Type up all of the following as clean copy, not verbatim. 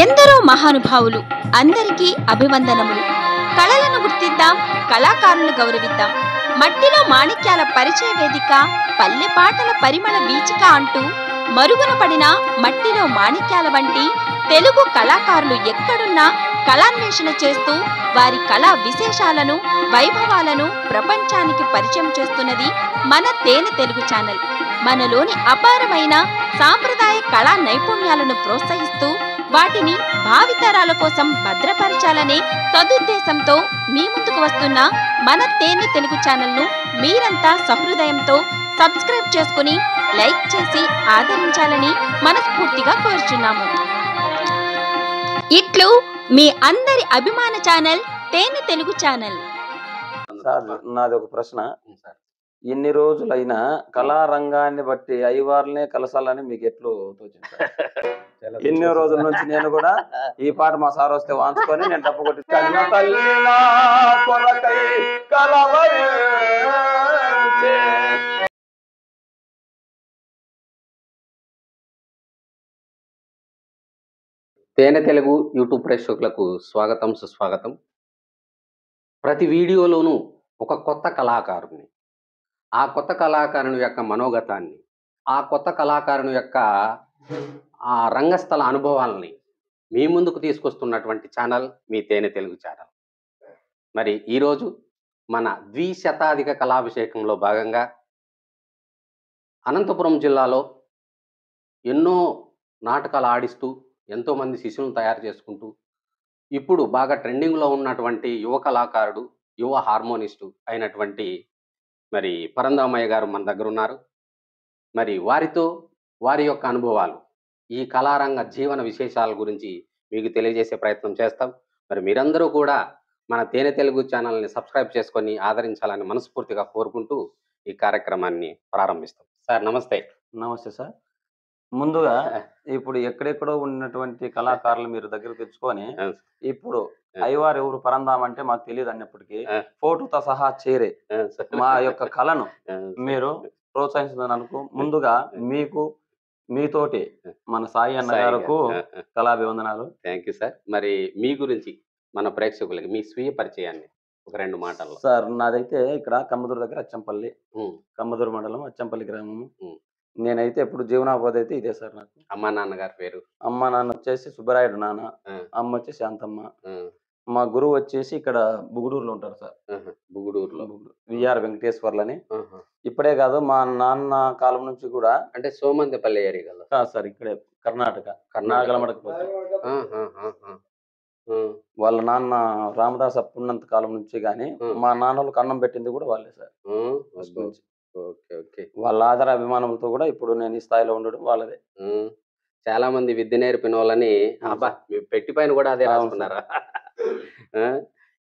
ఎందరో మహానుభావులు, అందరికీ అభివందనములు. కళలను గుర్తిద్దాం, కళాకారులను గౌరవిద్దాం. మట్టిలో మాణిక్యాల పరిచయ వేదిక, పల్లె పాటల పరిమళ వీచిక అంటూ మరుగున పడిన మట్టిలో మాణిక్యాల వంటి తెలుగు కళాకారులు ఎక్కడున్నా కళాన్వేషణ చేస్తూ వారి కళా విశేషాలను, వైభవాలను ప్రపంచానికి పరిచయం చేస్తున్నది మన తేనె తెలుగు ఛానల్. మనలోని అపారమైన సాంప్రదాయ కళా నైపుణ్యాలను ప్రోత్సహిస్తూ వాటిని భావితరాల కోసం భద్రపరచాలనే సదుద్దేశంతో మీ ముందుకు వస్తున్న మన తేనె తెలుగు ఛానల్ను మీరంతా సహృదయంతో సబ్స్క్రైబ్ చేసుకుని లైక్ చేసి ఆదరించాలని మనస్ఫూర్తిగా కోరుచున్నాము. ఇట్లు మీ అందరి అభిమాన ఛానల్ తేనె తెలుగు ఛానల్. నాది ఒక ప్రశ్న. ఇన్ని రోజులైనా కళారంగాన్ని బట్టి అయ్యవార్లనే కలసాలని మీకు ఎట్లు తోచింది? ఎన్నో రోజుల నుంచి నేను కూడా ఈ పాట మా సార్ వస్తే వాంచుకొని నేను తప్పు కొట్టి తేనె తెలుగు యూట్యూబ్ ప్రేక్షకులకు స్వాగతం, సుస్వాగతం. ప్రతి వీడియోలోనూ ఒక కొత్త కళాకారుని, ఆ కొత్త కళాకారుని యొక్క మనోగతాన్ని, ఆ కొత్త కళాకారుని యొక్క ఆ రంగస్థల అనుభవాలని మీ ముందుకు తీసుకొస్తున్నటువంటి ఛానల్ మీ తేనె తెలుగు ఛానల్. మరి ఈరోజు మన ద్విశతాధిక కళాభిషేకంలో భాగంగా అనంతపురం జిల్లాలో ఎన్నో నాటకాలు ఆడిస్తూ ఎంతోమంది శిష్యులను తయారు చేసుకుంటూ ఇప్పుడు బాగా ట్రెండింగ్లో ఉన్నటువంటి యువ కళాకారుడు, యువ హార్మోనిస్టు అయినటువంటి మరి పరందామయ్య గారు మన దగ్గర ఉన్నారు. మరి వారితో వారి యొక్క అనుభవాలు, ఈ కళారంగ జీవన విశేషాల గురించి మీకు తెలియజేసే ప్రయత్నం చేస్తాం. మరి మీరందరూ కూడా మన తేనె తెలుగు ఛానల్ని సబ్స్క్రైబ్ చేసుకొని ఆదరించాలని మనస్ఫూర్తిగా కోరుకుంటూ ఈ కార్యక్రమాన్ని ప్రారంభిస్తాం. సార్ నమస్తే. నమస్తే సార్. ముందుగా ఇప్పుడు ఎక్కడెక్కడో ఉన్నటువంటి కళాకారులు మీరు దగ్గర తెచ్చుకొని ఇప్పుడు అయ్యవారు ఎవరు పరందామంటే మాకు తెలియదు అన్నప్పటికీ ఫోటోతో సహా చేరే మా యొక్క కళను మీరు ప్రోత్సహించినందుకు ముందుగా మీకు, మీతోటి మన సాయి అన్న గారికి కళాభివందనాలు. Thank you sir. మరి మీ గురించి మన ప్రేక్షకులకి మీ స్వీయ పరిచయాన్ని ఒక 2 మాటల్లో. సార్ నాదైతే ఇక్కడ కమ్మదూరు దగ్గర అచ్చంపల్లి, కమ్మదూరు మండలం అచ్చంపల్లి గ్రామము. నేనైతే ఇప్పుడు జీవనోపాధి అయితే ఇదే సార్. నాకు అమ్మా నాన్నగారి పేరు? అమ్మ నాన్న వచ్చేసి సుబ్బరాయుడు నాన్న, అమ్మ వచ్చేసి శాంతమ్మ. మా గురువు వచ్చేసి ఇక్కడ బుగుడూరులో ఉంటారు సార్. బుగుడూరులో విఆర్ వెంకటేశ్వర్లని. ఇప్పుడే కాదు మా నాన్న కాలం నుంచి కూడా. అంటే సోమందపల్లి ఏరియా కదా సార్? ఇక్కడే కర్ణాటక నాగలమడకపోతే వాళ్ళ నాన్న రామదాస్ అప్పున్నంత కాలం నుంచి గాని మా నాన్నలకు అన్నం పెట్టింది కూడా వాళ్ళే సార్. వాళ్ళ ఆధార అభిమానంతో కూడా ఇప్పుడు నేను ఈ స్థాయిలో ఉండడం వాళ్ళదే. చాలా మంది విద్య నేర్పిన వాళ్ళని పెట్టి పైన కూడా అదే రాసుకున్నారా?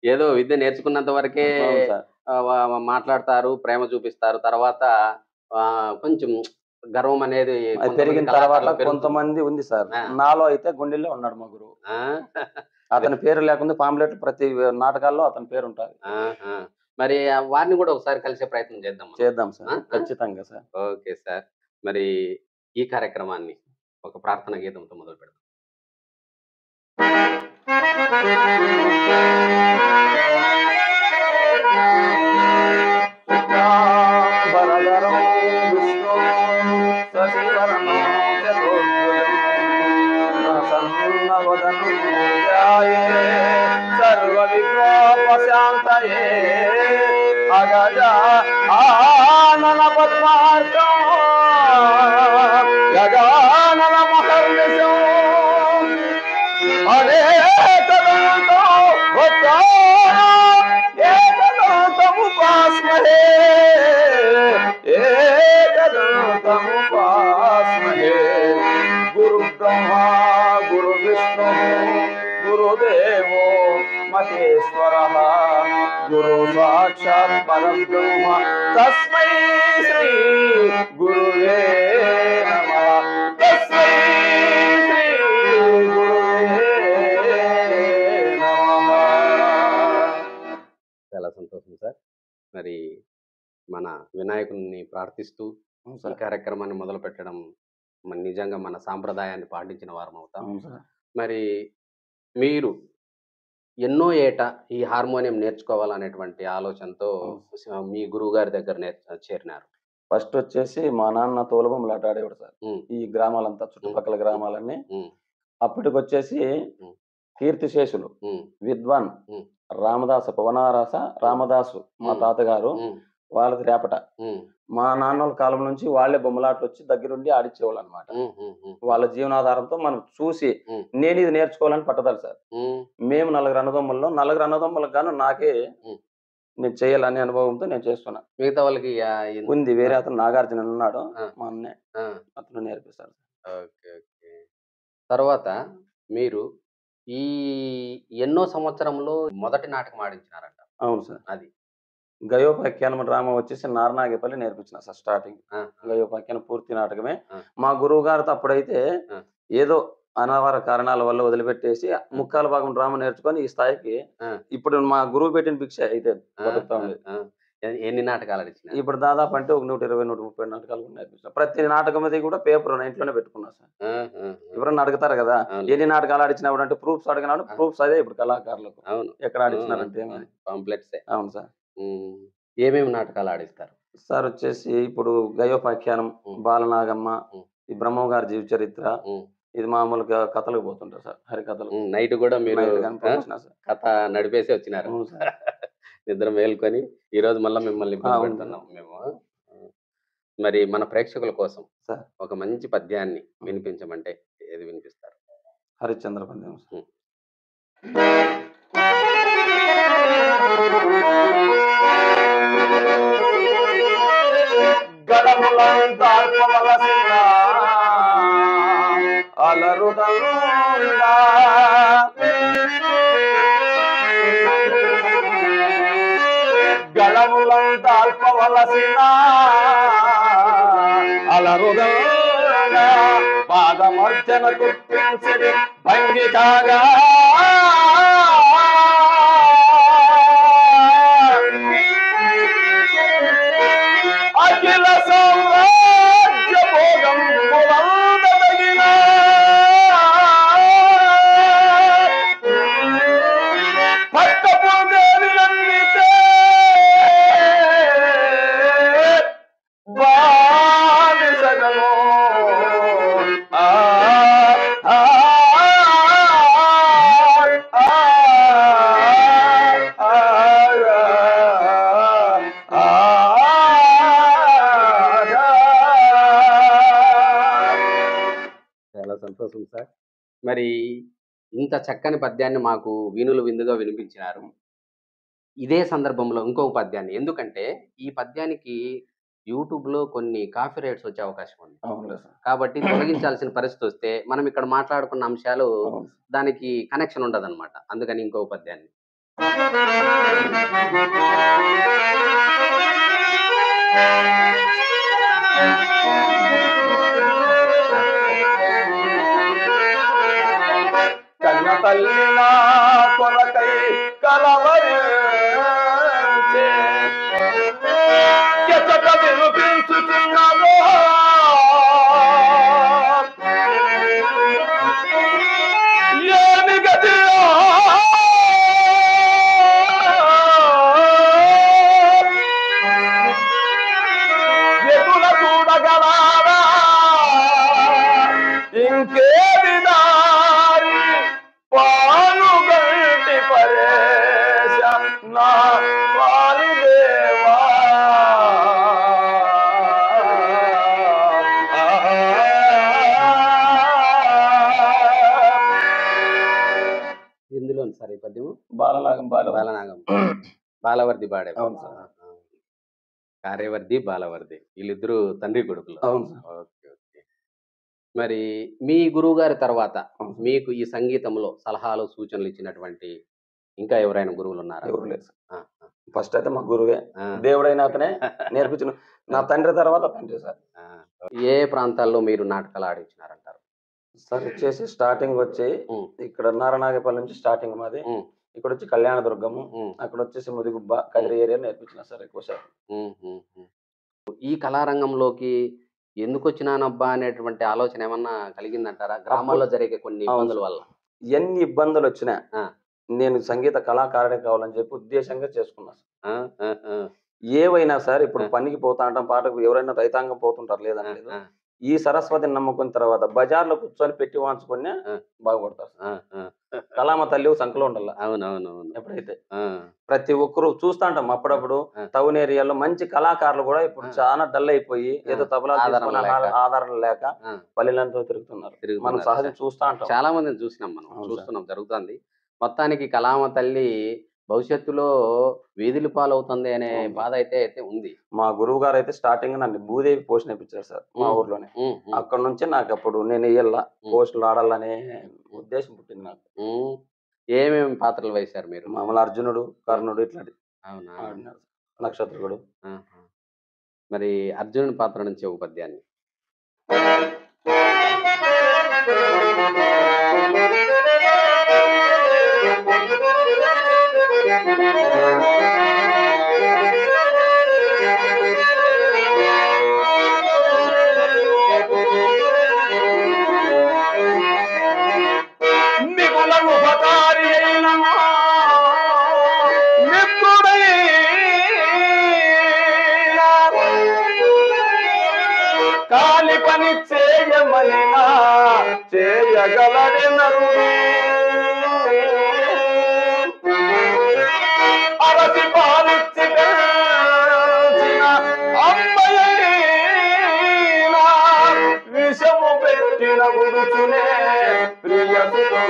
ఏదో విద్య నేర్చుకున్నంత వరకే మాట్లాడతారు, ప్రేమ చూపిస్తారు, తర్వాత కొంచెం గర్వం అనేది పెరిగిన తర్వాత కొంతమంది ఉంది సార్. నాలో అయితే గుండెల్లో ఉన్నాడు మా గురువు. అతని పేరు లేకుండా పాంప్లెట్ ప్రతి నాటకాల్లో అతని పేరు ఉంటుంది. మరి వారిని కూడా ఒకసారి కలిసే ప్రయత్నం చేద్దాం సార్. ఖచ్చితంగా సార్. Okay sir. మరి ఈ కార్యక్రమాన్ని ఒక ప్రార్థన గీతంతో మొదలు పెడదాం. ఆనన పద్మార్కం గజానన మహర్నిశం ఏకదంతముపాస్మహే ఏకదంతముపాస్మహే. గురు బ్రహ్మ గురు విష్ణు గురుదేవో మహేశ్వరః గురు సాక్షాత్ పరబ్రహ్మ తస్మై శ్రీ గురువే నమః. తస్మై శ్రీ గురువే నమః. చాలా సంతోషం సార్. మరి మన వినాయకుడిని ప్రార్థిస్తూ అవును ఈ సార్. కార్యక్రమాన్ని మొదలు పెట్టడం నిజంగా మన సాంప్రదాయాన్ని పాటించిన వారం అవుతాం. అవును సార్. మరి మీరు ఎన్నో ఏట ఈ హార్మోనియం నేర్చుకోవాలనేటువంటి ఆలోచనతో అవును. మీ గురువుగారి దగ్గర చేరినారు. ఫస్ట్ వచ్చేసి మా నాన్న తోలుబొమ్మలాట ఆడేవాడు సార్. హ్మ్. ఈ గ్రామాలంతా హ్మ్. చుట్టుపక్కల హ్మ్. గ్రామాలన్నీ. హ్మ్. అప్పటికొచ్చేసి హ్మ్. కీర్తిశేషులు, హ్మ్. విద్వాన్, హ్మ్. రామదాస పవనారస రామదాసు మా హ్మ్. తాతగారు, హ్మ్. వాళ్ళది రేపట. హ్మ్. మా నాన్నోళ్ళ కాలం నుంచి వాళ్ళే బొమ్మలాటలొచ్చి దగ్గరుండి ఆడిచ్చేవాళ్ళనమాట. హ్మ్. హ్మ్. హ్మ్. వాళ్ళ జీవనాధారంతో మనం చూసి హ్మ్. నేనిది నేర్చుకోవాలని పట్టుదల సార్. హ్మ్. మేము నలుగురు అన్నదమ్ముల్లో, నలుగురు అన్నదమ్ములకు గాను నాకే హ్మ్. నేను చేయాలనే అనుభవంతో నేను చేస్తున్నా. మిగతా వాళ్ళకి ఉంది. వేరే ఆ! అతను నాగార్జున అని ఉన్నాడు. ఆ! మా అన్నే. ఆ! అతను నేర్పిస్తాడు. ఓకే. ఓకే. తర్వాత మీరు ఈ ఎన్నో సంవత్సరంలో మొదటి నాటకం ఆడించినారంట. అవును సార్. అది. గయోపాఖ్యానం డ్రామా వచ్చేసి నారనాగేపల్లి నేర్పించిన సార్ స్టార్టింగ్. ఆ! ఆ! గయోపాఖ్యానం పూర్తి నాటకమే. ఆ! మా గురువుగారితో అప్పుడైతే ఆ! ఏదో అనావర కారణాల వల్ల వదిలిపెట్టేసి ఆ! ముక్కాల భాగం డ్రామా నేర్చుకొని ఈ స్థాయికి ఆ! ఇప్పుడు మా గురువు పెట్టిన భిక్ష అయితే ఆ! బతుకుతా ఆ! ఉండేది. ఆ! ఎన్ని నాటకాలు ఆడించినారు? ఇప్పుడు దాదాపు అంటే ఒక 120, 130 నాటకాలు కూడా నేర్పించిన. ప్రతి నాటకం అది కూడా పేపర్ నా ఇంట్లోనే పెట్టుకున్నా సార్. ఆ! ఆ! ఆ! ఎవరన్నా అడుగుతారు కదా! అవునులే. ఎన్ని నాటకాలు ఆడించినావు అంటే ప్రూఫ్స్ అడిగినాడు. ఆ! ప్రూఫ్స్ అదే ఇప్పుడు కళాకారులకు. అవును. ఎక్కడ ఆ! ఆ! ఆడించినారంటే ఆ! ఏమని. పాంప్లెట్సే. అవును సార్. హ్మ్. ఏమేమి నాటకాలు ఆడిస్తారు? సార్ వచ్చేసి ఇప్పుడు గయోపాఖ్యానం, హ్మ్. బాలనాగమ్మ, హ్మ్. ఈ బ్రహ్మం గారి జీవిత చరిత్ర, హ్మ్. ఇది మామూలుగా కథలకు పోతుంటారు సార్. హరికథలు. హ్మ్. నైట్ గూడా మీరు నైట్ గాని ఆ! Professional sir. కథ నడిపేసి వచ్చినారు. అవును సార్. నిద్ర మేలుకొని ఈరోజు మళ్ళా మిమ్మల్ని ఇబ్బంది అవును సార్. పెడుతున్నాం మేము. మరి మన ప్రేక్షకుల కోసం సార్. ఒక మంచి పద్యాన్ని హ్మ్. వినిపించమంటే ఏది వినిపిస్తారు? హరిశ్చంద్ర పందెం సార్. హ్మ్. గడములంతా అల్పవలసిన అలరుదండా గడములంతా అల్పవలసిన అలరుదండా పాదమర్జన గుర్తించడి భంగి కాగా అఖిల సామ్రాజ్య భోగం పొందదగిన పట్టపు దేవినన్నితే బానిసగను ఆ ఆ చాలా సంతోషం సార్. మరి ఇంత చక్కని పద్యాన్ని మాకు వీణులు విందుగా వినిపించినారు. ఇదే సందర్భంలో ఇంకొక పద్యాన్ని ఎందుకంటే ఈ పద్యానికి యూట్యూబ్‌లో కొన్ని కాపీ రైట్స్ వచ్చే అవకాశం ఉంది. అవునులే సార్. కాబట్టి తొలగించాల్సిన పరిస్థితొస్తే మనం ఇక్కడ మాట్లాడుకున్న అంశాలు అవును. దానికి కనెక్షన్ ఉండదనమాట. అందుకని ఇంకో పద్యాన్ని. కన్న తల్లి నా కొరకై కలవరించే ఎచ్చట వినిపించుచున్నదో ఏమి గతియో ఎదుల చూడగలరా ఇంకేది దారి పాలుగంటి పరేశ నా వాయుదేవా ఎందులోను సార్ ఈ పద్యము? బాలనాగం బాలనాగం. బాలవర్ది పాడారు. అవును సార్. ఆహా! కార్యవర్ది, బాలవర్ది వీళ్ళిద్దరూ తండ్రి కొడుకులు. అవును సార్. ఓకే. ఓకే. మరి మీ గురువుగారి తర్వాత అవును సార్. మీకు ఈ సంగీతంలో సలహాలు, సూచనలు ఇచ్చినటువంటి ఇంకా ఎవరైనా గురువులున్నారా? ఎవరు లేరు సార్. ఆ! ఆ! ఫస్ట్ అయితే మా గురువే. ఆ! దేవుడైన అతనే నేర్పించిన. నా తండ్రి తర్వాత తండ్రి సార్. ఆ! ఏ ప్రాంతాల్లో మీరు నాటకాలు ఆడించినారంటారు? సార్ వచ్చేసి స్టార్టింగ్ వచ్చి హ్మ్. ఇక్కడ నారనాగపల్లి నుంచి స్టార్టింగ్ మాది. హ్మ్. ఇక్కడొచ్చి కళ్యాణదుర్గము, హ్మ్. అక్కడొచ్చేసి ముదిగుబ్బ, కదిరి ఏరియా నేర్పించిన సార్ ఎక్కువ శాతం. హ్మ్. హ్మ్. హ్మ్. ఈ కళారంగంలోకి ఎందుకొచ్చినానబ్బా అనేటువంటి ఆలోచన ఏమన్నా కలిగిందంటారా? గ్రామాల్లో జరిగే కొన్ని అవును ఇబ్బందుల సార్. వల్ల. ఎన్ని ఇబ్బందులొచ్చినా ఆ! నేను సంగీత కళాకారుడే కావాలని చెప్పి ఉద్దేశంగా చేసుకున్నా సార్. ఆ! ఆ! ఆ! ఏవైనా సరే ఇప్పుడు ఆ! పనికి పోతా ఉంటాం, పాటకు ఎవరైనా రైతాంగం పోతుంటారు ఆ! లేదని లేదు. ఆ! ఈ సరస్వతిని నమ్ముకున్న తర్వాత బజార్‌లో కూర్చొని పెట్టి వాంచుకున్నా ఆ! బాగుపడతారు. ఆ! ఆ! కళామ తల్లి సంకలో ఉండాల అవునవునవును. ఎప్పుడైతే. ఆ! ప్రతి ఒక్కరు చూస్తా ఉంటాం ఆ! అప్పుడప్పుడు ఆ! టౌన్ ఏరియాలో మంచి కళాకారులు కూడా ఇప్పుడు ఆ! చాలా డల్ అయిపోయి ఆ! ఏదో తబలాలు ఆదరణ తీసుకొని లేక. ఆదరణ లేక ఆ! పల్లెలంతా తిరుగుతున్నారు. మనం తిరుగుతున్నారు. సహజం చూస్తా ఉంటాం. చాలా మందిని చూసినాం మనం. అవును సార్. చూస్తున్నాం జరుగుతుంది. మొత్తానికి కళామ తల్లి భవిష్యత్తులో వీధుల పాలవుతుంది అనే అవును. బాధ అయితే ఉంది. మా గురువుగారైతే స్టార్టింగ్ నన్ను భూదేవి పోషణ ఇప్పించారు సార్ మా హ్మ్. ఊర్లోనే. హ్మ్. హ్మ్. అక్కడి నుంచి నాకప్పుడు నేను ఎయ్యల్లా హ్మ్. పోస్టులు ఆడాలనే ఉద్దేశం పుట్టింది నాకు. హ్మ్. ఏమేమి పాత్రలు వేశారు మీరు? మామూలు అర్జునుడు, కర్ణుడు ఇట్లాంటివి అవునా? ఆడినారు. నక్షత్రకుడు. ఆహా! మరి అర్జునుడి పాత్ర నుంచి ఒక పద్యాన్ని. మిగుల ఉపకారి అయిన కాలి పని చేయమనినా చేయగలడే నరుడు అరసి పాలిచ్చి పెంచిన అమ్మయైనా విషము పెట్టిన గురుచునే ప్రియసుడు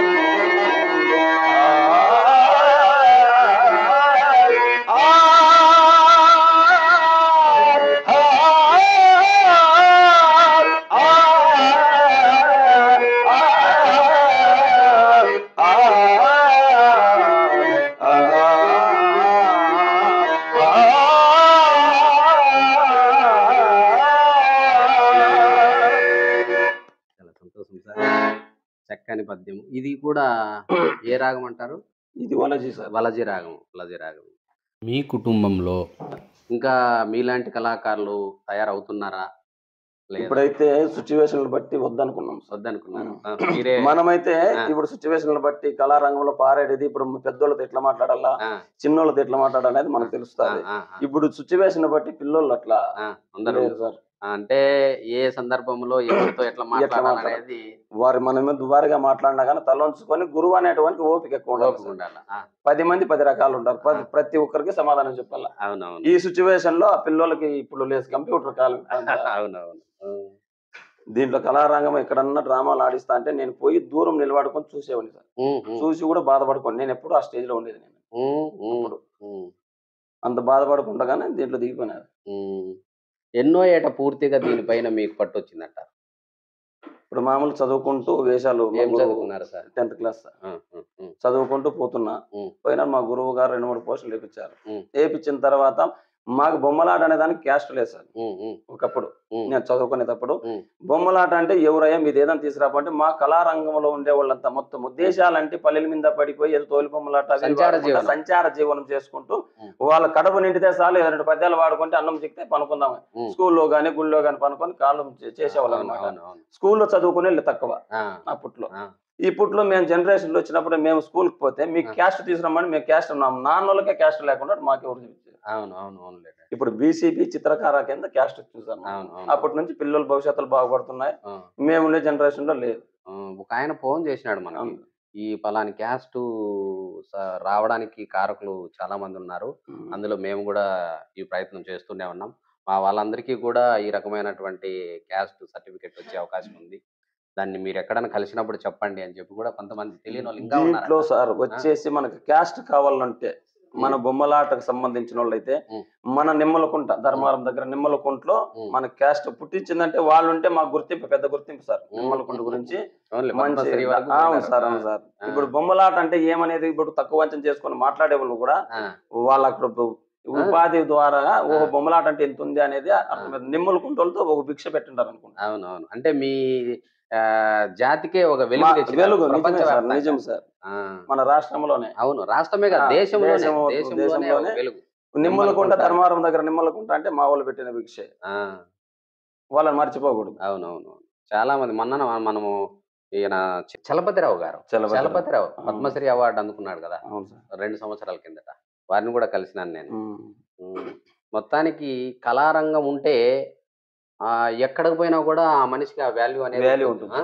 చాలా సంతోషం సార్. చక్కని పద్యం. ఇది కూడా ఏ రాగం అంటారు? ఇది వలజీ సార్. వలజి రాగం. వలజి రాగం. మీ కుటుంబంలో ఇంకా మీలాంటి కళాకారులు తయారవుతున్నారా? లేదా? ఇప్పుడైతే సిచ్యువేషన్లు బట్టి వద్దనుకున్నాం సార్. వద్దనుకున్నారు. మీరే మనమైతే ఆ! ఇప్పుడు సిచ్యువేషన్లు బట్టి కళారంగంలో పారేది ఇప్పుడు పెద్దోళ్ళతో ఎట్లా మాట్లాడాలా, ఆ! చిన్నోళ్ళతో ఎట్లా మాట్లాడాలనేది ఆ! మనకు ఆ! తెలుస్తది. ఆ! ఇప్పుడు సిచ్యువేషన్ బట్టి పిల్లోళ్ళు అట్లా ఆ! అందరూ లేరు సార్. అంటే ఏ సందర్భంలో ఎవరితో ఎట్లా ఎట్లా మాట్లాడాలి మాట్లాడాలనేది వారు మన మీద దుబారుగా మాట్లాడినా కానీ తలొంచుకొని గురువు అనేటువంటి ఓపిక ఎక్కువ ఉండాలి ఓపిక సార్. ఉండాల. 10 మంది 10 రకాలు ఉంటారు. ఆ! ప్రతి ఒక్కరికి సమాధానం చెప్పాలా. అవునవును. ఈ సిచ్యువేషన్ లో ఆ పిల్లోళ్ళకి ఇప్పుడు లేదు కంప్యూటర్ కాలం. అవునవును. దీంట్లో కళారంగం ఎక్కడన్నా డ్రామాలు ఆడిస్తా అంటే నేను పోయి దూరం నిలబడుకొని చూసేవాడిని సార్. హ్మ్. హ్మ్. చూసి కూడా బాధపడుకోండి. నేను ఎప్పుడు ఆ స్టేజ్ లో ఉండేది నేను. హ్మ్. హ్మ్. అప్పుడు హ్మ్. అంత బాధపడకుండానే దీంట్లో దిగిపోయినారు. హ్మ్. ఎన్నో ఏట పూర్తిగా దీనిపైన మీకు పట్టొచ్చిందంటారు? ఇప్పుడు మామూలు చదువుకుంటూ వేషాలు మా ఏం గురువు చదువుకున్నారు సార్? 10th class sir. ఆ! హ్మ్. హ్మ్. చదువుకుంటూ పోతున్నా. హ్మ్. పోయినా మా గురువు గారు 2, 3 పోస్టులు ఏపిచ్చారు. హ్మ్. ఏపిచ్చిన తర్వాత మాకు బొమ్మలాట అనే దానికి క్యాస్ట్ లేదు సార్. హ్మ్. హ్మ్. ఒకప్పుడు హ్మ్. నేను చదువుకునేటప్పుడు హ్మ్. బొమ్మలాట అంటే ఎవరయ్యా మీది ఏదైనా తీసుకురాపో అంటే మా కళారంగంలో ఉండే వాళ్ళంతా మొత్తం ఉద్దేశాలంటే పల్లెల మీద పడిపోయి ఏదో తోలు బొమ్మలాట అవి సంచార వాడుకుంటా జీవనం. సంచార జీవనం చేసుకుంటూ హ్మ్. వాళ్ళ కడుపు నిండితే చాలు ఏదో 2 పద్యాలు వాడుకుంటే అన్నం చిక్కితే పనుకుందాం. హ్మ్. స్కూల్లో గాని గుళ్ళో గాని పనుకొని కాలం చేసేవాళ్ళు అవును. అనమాట. అవును. అవును. స్కూల్లో చదువుకునే తక్కువ ఆ! అప్పట్లో. ఆ! ఇప్పట్లో మేము జనరేషన్‌లో వచ్చినప్పుడు మేము స్కూల్‌కి పోతే మీకు ఆ! క్యాస్ట్ తీసుకురమ్మని మేము క్యాస్ట్ ఉన్నాం. నాన్నోళ్ళకే క్యాస్ట్ లేకుండా మాకెవరు చూపించారు. అవును. అవును. అవునులే. ఇప్పుడు బీసీబీ చిత్రకార కింద క్యాస్ట్ చూసారు మాకు. అవును. అవును. అప్పటి నుంచి పిల్లల భవిష్యత్తులు బాగుపడుతున్నాయి. ఆ! మేముండే జనరేషన్‌లో లేదు. ఒకాయన ఫోను చేసినాడు మనకి. అవును. ఈ పలాని క్యాస్టు స రావడానికి కారకులు చాలా మందున్నారు. హ్మ్. అందులో మేము గూడా ఈ ప్రయత్నం చేస్తూనే ఉన్నాం. మా వాళ్ళందరికీ కూడా ఈ రకమైనటువంటి క్యాస్ట్ సర్టిఫికేట్ వచ్చే అవకాశం ఉంది. దాన్ని మీరెక్కడైనా కలిసినప్పుడు చెప్పండి అని చెప్పి కూడా కొంతమంది తెలియనోళ్ళు ఇంకా దీంట్లో ఉన్నారట. సార్ ఆ! వచ్చేసి మనకి క్యాస్ట్ కావాలంటే మన హ్మ్. బొమ్మలాటకు సంబంధించినోళ్ళైతే హ్మ్. మన నిమ్మలకుంట హ్మ్. ధర్మారం దగ్గర నిమ్మలకుంటలో హ్మ్. మన క్యాస్ట్ పుట్టించిందంటే వాళ్ళుంటే మాకు గుర్తింపు పెద్ద గుర్తింపు సార్. హ్మ్. నిమ్మలకుంట గురించి ఓన్లీ మంచి పద్మశ్రీ వరకు అవును పోయినారు. సార్. ఆ! అవును సార్. ఆ! ఇప్పుడు బొమ్మలాట అంటే ఏమనేది ఇప్పుడు తక్కువ అంచనా చేసుకొని మాట్లాడేవాళ్ళు కూడా ఆ! వాళ్ళకు ఆ! ఉపాధి ద్వారా ఆ! ఓహో బొమ్మలాట అంటే ఇంతుంది అనేది ఆ! అర్థమైంది. నిమ్మలకుంటోళ్ళతో ఒక భిక్ష పెట్టింటారు అనుకుంటా. అవునవును. అంటే మీ జాతికే ఒక మా వెలుగు తెచ్చినారు వెలుగు నిజమే సార్. ప్రపంచవ్యాప్తంగా. నిజం సార్. ఆ! మన రాష్ట్రంలోనే. అవును. రాష్ట్రమే కాదు ఆ! దేశంలోనే. దేశంలోనే దేశంలోనే ఒక వెలుగు. నిమ్మలకుంట ధర్మవరం దగ్గర నిమ్మలకుంట అంటే మా వాళ్ళు పెట్టిన భిక్షే, వాళ్ళని మర్చిపోకూడదు. అవునవును. చాలా మంది మనము ఈయన చలపతిరావు గారు, చలపతిరావు పద్మశ్రీ అవార్డు అందుకున్నాడు కదా 2 సంవత్సరాల కిందట. వారిని కూడా కలిసినాను నేను. మొత్తానికి కళారంగం ఉంటే ఎక్కడికి పోయినా కూడా ఆ మనిషికి ఆ వాల్యూ అనేది ఉంటుంది.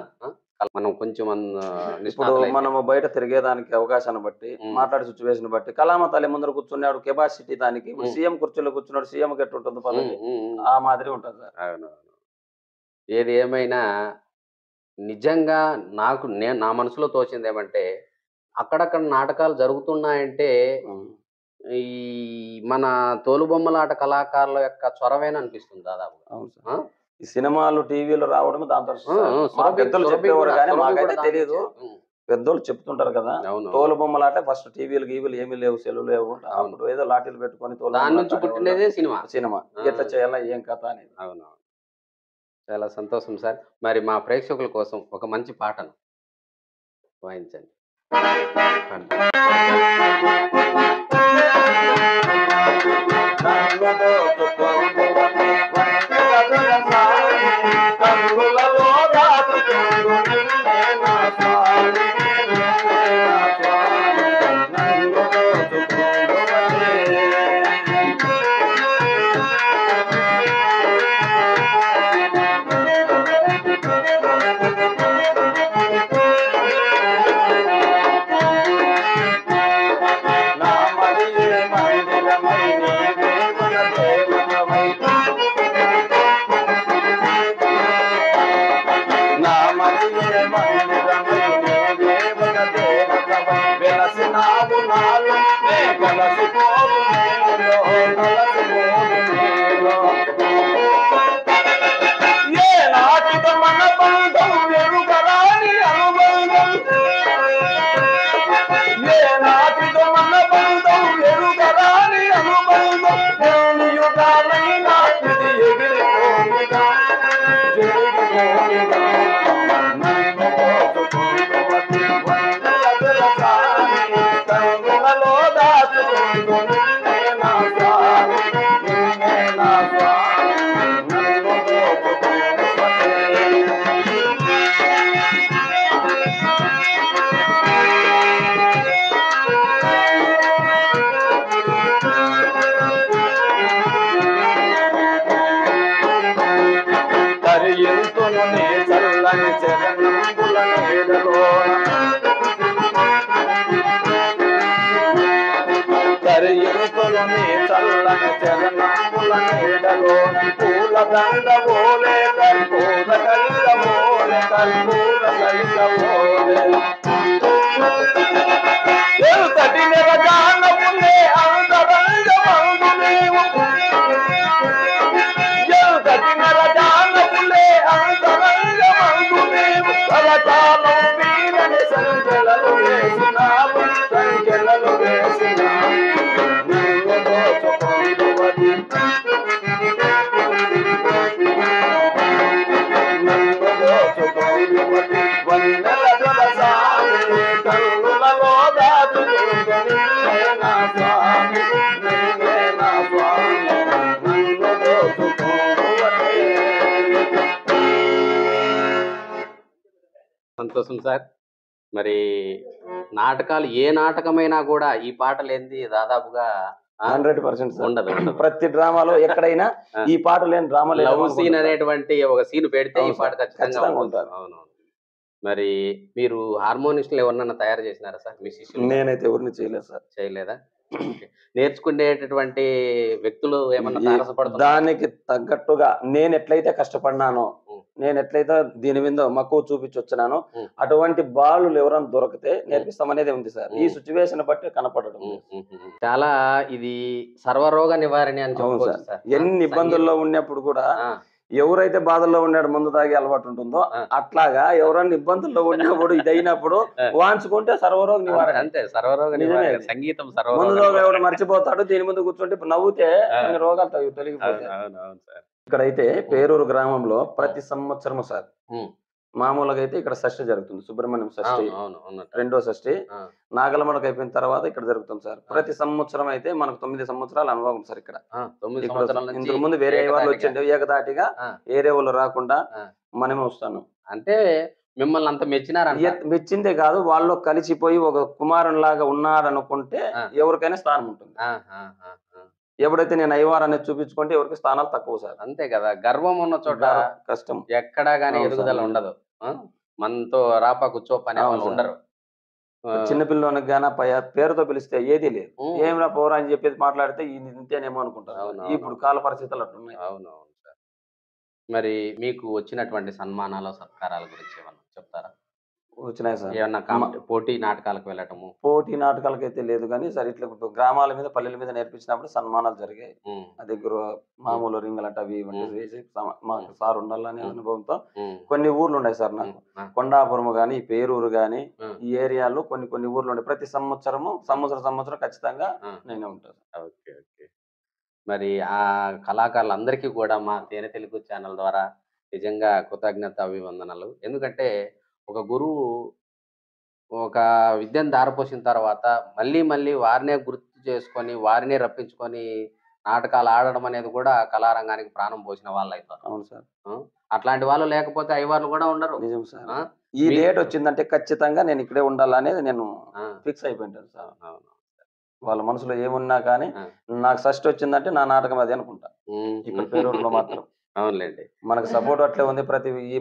మనం కొంచెం ఇప్పుడు మనము బయట తిరిగేదానికి అవకాశాన్ని బట్టి, మాట్లాడే సిచ్యువేషన్ బట్టి కళామ తల్లి ముందర కూర్చున్నాడు కెపాసిటీ దానికి. ఇప్పుడు సీఎం కుర్చీలో కూర్చున్నాడు, సీఎం గట్టి ఉంటుంది పదవి, ఆ మాదిరి ఉంటుంది సార్. అవునవును. ఏది ఏమైనా నిజంగా నా మనసులో తోచింది ఏమంటే, అక్కడక్కడ నాటకాలు జరుగుతున్నాయంటే ఈ మన తోలుబొమ్మలాట కళాకారుల యొక్క చొరవేనా అనిపిస్తుంది దాదాపు. అవును సార్. ఈ సినిమాలు టీవీలో రావడం దాంతో పెద్దలు చెప్పేవారు కానీ మాకైతే తెలియదు. పెద్దోళ్ళు చెప్తుంటారు కదా, తోలు బొమ్మలాట ఫస్ట్ టీవీలు గీవీలు ఏమీ లేవు, సెలవులు లేవు. అప్పుడు ఏదో లాఠీలు పెట్టుకొని దాని నుంచి పుట్టినదే సినిమా ఎట్లా చేయాలా ఏం కథ అనేది. అవునవును. చాలా సంతోషం సార్. మరి మా ప్రేక్షకుల కోసం ఒక మంచి పాటను వాయించండి. సంతోషం సార్. మరి నాటకాలు ఏ నాటకమైనా కూడా ఈ పాట లేనిది దాదాపుగా 100% ఉండదు. ప్రతి డ్రామాలో ఎక్కడైనా ఈ పాట లేని డ్రామా లవ్ సీన్ అనేటువంటి ఒక సీన్ పెడితే ఈ పాట ఖచ్చితంగా ఉంటారు. అవునవును. మరి మీరు హార్మోనిస్టులు ఎవరినన్నా తయారు చేసినారా సార్ మీ శిష్యులు? నేనైతే ఎవరిని చేయలేదు సార్. చేయలేదా? నేర్చుకునేటటువంటి వ్యక్తులు ఏమన్నా తారసపడతారు? దానికి తగ్గట్టుగా నేను ఎట్లయితే కష్టపడినానో, నేను ఎట్లయితే దీని మీద మక్కువ చూపించి వచ్చినానో అటువంటి బాలు ఎవరైనా దొరికితే నేర్పిస్తామనేది ఉంది సార్. ఈ సిచ్యువేషన్ బట్టి కనపడడం చాలా ఇది సర్వరోగ నివారణ అని చెప్పుకోవచ్చు సార్. ఎన్ని ఇబ్బందుల్లో ఉన్నప్పుడు కూడా ఎవరైతే బాధల్లో ఉన్నాడు మందు తాగే అలవాటు ఉంటుందో అట్లాగా ఎవరైనా ఇబ్బందుల్లో ఉన్నప్పుడు ఇదైనప్పుడు వాంచుకుంటే సర్వరోగ నివారణ. అంతే, సర్వరోగ నివారణ. సంగీతం మందు రోగం ఎవడు మర్చిపోతాడు, దీని ముందు కూర్చుంటే నవ్వుతే అన్ని రోగాలు తొలగిపోతాయి. ఇక్కడైతే పేరూరు గ్రామంలో ప్రతి సంవత్సరం సార్ మామూలుగా అయితే ఇక్కడ షష్ఠి జరుగుతుంది, సుబ్రహ్మణ్యం షష్ఠి, అవును అవును ఉన్నట్టు. రెండో షష్ఠి. ఆ, నాగలమ్మడికి అయిపోయిన తర్వాత ఇక్కడ జరుగుతుంది సార్. ప్రతి సంవత్సరం అయితే మనకు 9 సంవత్సరాల అనుభవం సార్ ఇక్కడ. 9 ఇక్కడ సంవత్సరాల నుంచి ఇంతకు ముందు వేరే వాళ్ళు ఏకతాటిగా. వచ్చిండే ఏకదాటిగా, ఆ, ఏరే వాళ్ళు రాకుండా ఆ. మనమే వస్తాను. అంటే మిమ్మల్ని అంత మెచ్చినారంట. మెచ్చిందే కాదు, వాళ్ళు కలిసిపోయి ఒక కుమారుని లాగా ఉన్నారనుకుంటే ఆ. ఎవరికైనా స్థానం ఉంటుంది. ఆ, ఆ, ఆ, ఆ. ఎప్పుడైతే నేను అయ్యవారు అనేది చూపించుకుంటే ఎవరికి స్థానాలు తక్కువ సార్. అంతే కదా, గర్వం ఉన్న చోట కష్టం. ఎక్కడా గానీ అవును ఎదుగుదల సార్. ఉండదు. ఆ? మనతో రాపా కూర్చోప అనే అవును వాళ్ళు సార్. ఉండరు. చిన్నపిల్లలకి గాన పేరుతో పిలిస్తే ఏది లేదు, ఉమ్. ఏమిరా పోరా అని చెప్పేది మాట్లాడితే ఇది ఇంతేనేమో అనుకుంటారు. అవును, అవును. ఇప్పుడు కాల పరిస్థితులు అట్లున్నాయి. అవును అవును సార్. మరి మీకు వచ్చినటువంటి సన్మానాలు సత్కారాల గురించి ఏమన్నా చెప్తారా? వచ్చినాయి సార్. ఏమన్నా పోటీ నాటకాలకు వెళ్ళటము? పోటీ నాటకాలకైతే లేదు కానీ సార్, ఇట్లా ఇప్పుడు గ్రామాల మీద పల్లెల మీద నేర్పించినప్పుడు సన్మానాలు జరిగాయి. ఉమ్, అది మామూలు రింగులంటే అవి ఇవంటి వేసి మాకు సార్ ఉండాలనే అనుభవంతో ఉమ్, కొన్ని ఊర్లు ఉన్నాయి సార్ నాకు. ఆ, కొండాపురము గాని, పేరూరు గాని, ఆ. ఈ ఏరియాలో కొన్ని ఊర్లు ఉన్నాయి. ప్రతి సంవత్సరం ఖచ్చితంగా ఆ. నేనే ఉంటాను. Okay okay. మరి ఆ కళాకారులందరికీ కూడా మా తేనె తెలుగు ఛానల్ ద్వారా నిజంగా కృతజ్ఞత అభివందనలు. ఎందుకంటే ఒక గురువు ఒక విద్యను దారపోసిన తర్వాత మళ్ళీ మళ్ళీ వారినే గుర్తు చేసుకొని వారినే రప్పించుకొని నాటకాలు ఆడడం అనేది కూడా కళారంగానికి ప్రాణం పోసిన వాళ్ళు అవుతారు. అవును సార్. అట్లాంటి వాళ్ళు లేకపోతే అయ్యవార్లు కూడా ఉండరు. నిజం సార్. ఆ? ఈ డేట్ వచ్చిందంటే ఖచ్చితంగా నేను ఇక్కడే ఉండాలనేది నేను ఆ, ఫిక్స్ అయిపోయింటాను సార్. అవును. వాళ్ళ మనసులో ఏమున్నా కానీ ఆ. నాకు షష్ఠి వచ్చిందంటే నా నాటకం అది అనుకుంటా. ఉమ్, ఇక్కడ పేరూరులో మాత్రం అవునులేండి. మనకు సపోర్ట్ అట్లే ఉంది.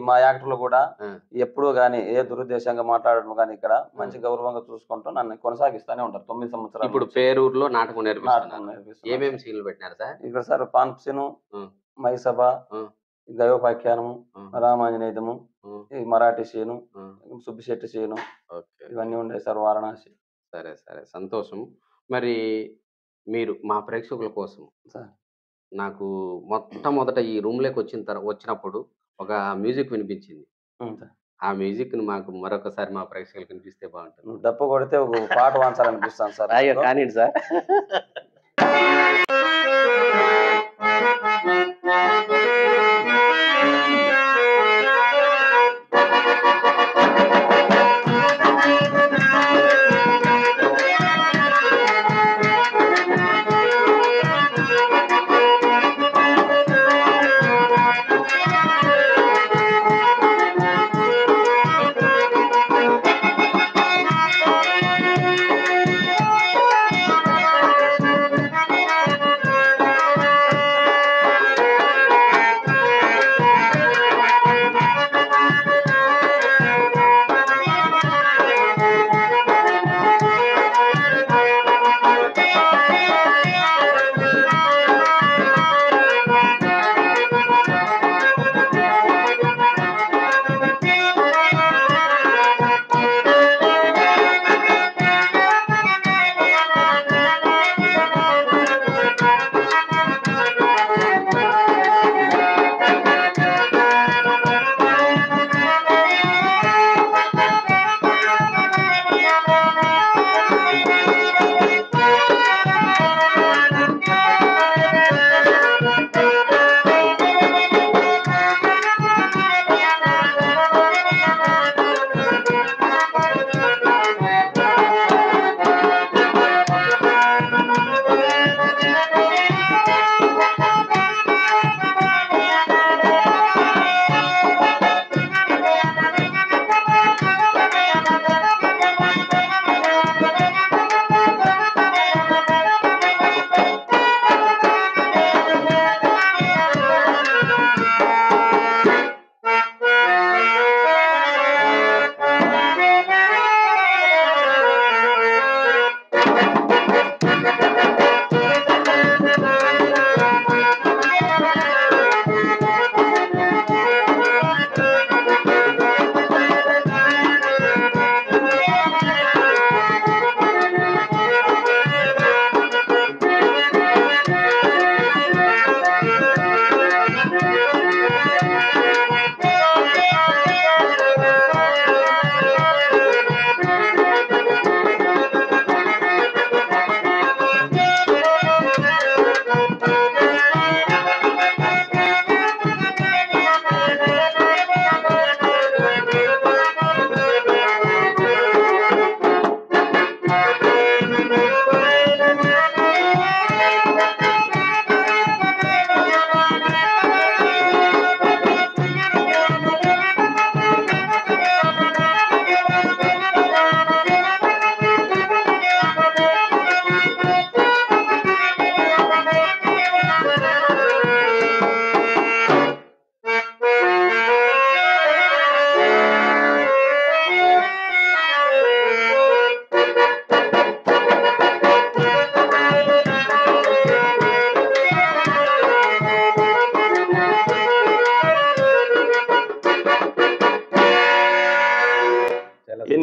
మా యాక్టర్లు కూడా ఆ, ఎప్పుడూ గానీ ఏ దురుద్దేశంగా మాట్లాడడం కానీ ఇక్కడ మంచి గౌరవంగా చూసుకుంటూ నన్ను కొనసాగిస్తానే ఉంటారు 9 సంవత్సరాలు. ఇప్పుడు పేరూరులో నాటకం నాటకం నేర్పిస్తున్నారు. నేర్పిస్తున్నారు. ఏమేమి సీన్లు పెట్టినారు సార్? ఇక్కడ సార్ పాన్ప్సిను, ఉమ్, మైసభ, ఉమ్, దైవపాఖ్యానము, ఉమ్, రామాంజనేయము, ఉమ్, ఈ మరాఠీ సీను, ఉమ్. సుబ్బిశెట్టి సీను, ఓకే. ఇవన్నీ ఉండే సార్. వారణాసి. సరే సరే, సంతోషం. మరి మీరు మా ప్రేక్షకుల కోసం సార్ నాకు మొట్టమొదట ఈ రూమ్లోకి వచ్చినప్పుడు ఒక మ్యూజిక్ వినిపించింది. సార్. ఆ మ్యూజిక్ని మాకు మరొకసారి మా ప్రేక్షకులకు వినిపిస్తే బాగుంటుంది. నువ్వు డప్పు కొడితే ఒక పాట వాంచాలనిపిస్తాను సార్. అయ్యో కానివ్వండి సార్.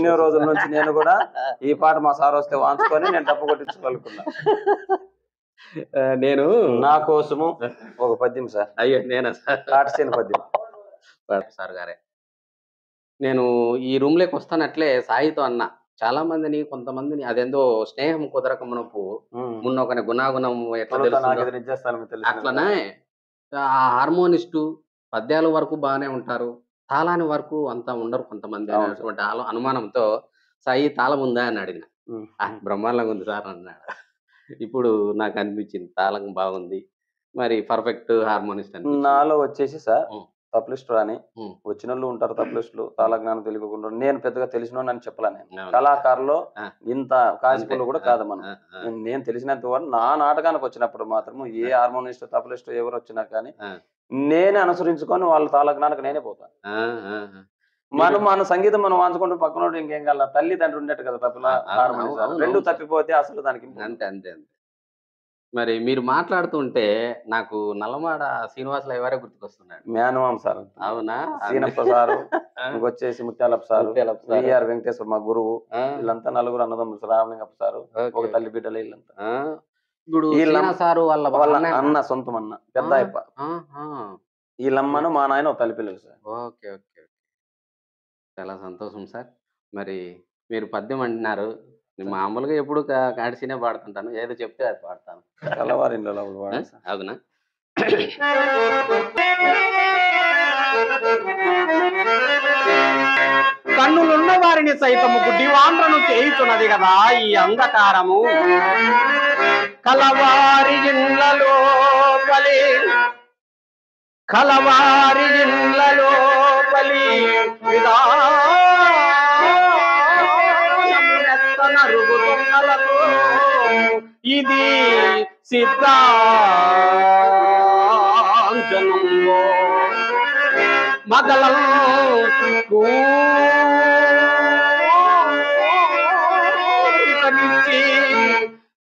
ఎన్నో రోజుల నుంచి నేను కూడా ఈ పాట మా సార్ వస్తే వాంచుకొని నేను డబ్బు కొట్టించుకోవాలనుకున్నా. నేను నా కోసము ఒక పద్యం సార్. అయ్యో నేనా సార్? కాటసేన పద్యం సార్ గారే. నేను ఈ రూమ్ లోకి వస్తానట్లే సాయితో అన్నా, చాలా మందిని కొంతమందిని అదేందో స్నేహం కుదరక మనపు మున్న ఒక గుణాగుణం ఎట్లా తెలుస్తుందో అట్లనే ఆ హార్మోనిస్టు పద్యాల వరకు బాగానే ఉంటారు, తాళాని వరకు అంతా ఉండరు కొంతమంది అనేటువంటి అనుమానంతో సాయి తాళం ఉందా అని అడిగిన. బ్రహ్మాండంగా ఉంది సార్ అన్నాడు. ఇప్పుడు నాకు అనిపించింది తాళం బాగుంది, మరి పర్ఫెక్ట్ హార్మోనిస్ట్ అని. నాలో వచ్చేసి సార్ తప్లిస్ట్ అని వచ్చిన వాళ్ళు ఉంటారు, తప్లిస్టులు తాళజ్ఞానం తెలియకుండా. నేను పెద్దగా తెలిసిన అని చెప్పలే. నేను కళాకారులో ఇంత కాసిపులు కూడా కాదు మనం. నేను తెలిసినంత వరకు నా నాటకానికి వచ్చినప్పుడు మాత్రం ఏ హార్మోనిస్ట్ తప్లిస్ట్ ఎవరు వచ్చినా కానీ నేనే అనుసరించుకొని వాళ్ళ తాళజ్ఞానికి నేనే పోతాను. మన సంగీతం మనం వాంచుకుంటూ పక్కన ఇంకేం కాల, తల్లి తండ్రి ఉండేట్టు కదా తప్పుల హార్మోనిస్ట్ రెండు తప్పిపోతే అసలు దానికి అంతే అంతే అంతే. మరి మీరు మాట్లాడుతుంటే నాకు నల్లమాడ శ్రీనివాసరావు ఎవరే గుర్తుకొస్తున్నాడు. మేనమామ సార్. అవునా? సీనప్ప సారు, ఇంకొచ్చేసి ముత్యాలప్ప సారు, విఆర్ వెంకటేశ్వర మా గురువు, వీళ్ళంతా నలుగురు అన్నదమ్ములు. రామలింగప్ప సారు ఒక తల్లి బిడ్డలు వీళ్ళంతా. ఇప్పుడు సారు వాళ్ళ అన్న సొంతం అన్న పెద్ద అయ్యప్ప. వీళ్ళమ్మను మా నాయన ఒక తల్లి పిల్లలు సార్. ఓకే ఓకే, చాలా సంతోషం సార్. మరి మీరు పద్యం అంటున్నారు, మామూలుగా ఎప్పుడు కాడిసినే పాడుతుంటాను, ఏదో చెప్తే అది పాడతాను. అవునా? కన్నులున్న వారిని సైతము గుడ్డివాండ్రను చేయుచున్నది కదా ఈ అంధకారము. కలవారి ఇళ్ళలో బలి, కలవారి ఇళ్ళలో బలి నరుగుతున్నలకు ఇది సిద్ధాంజనంలో మగలం నుంచి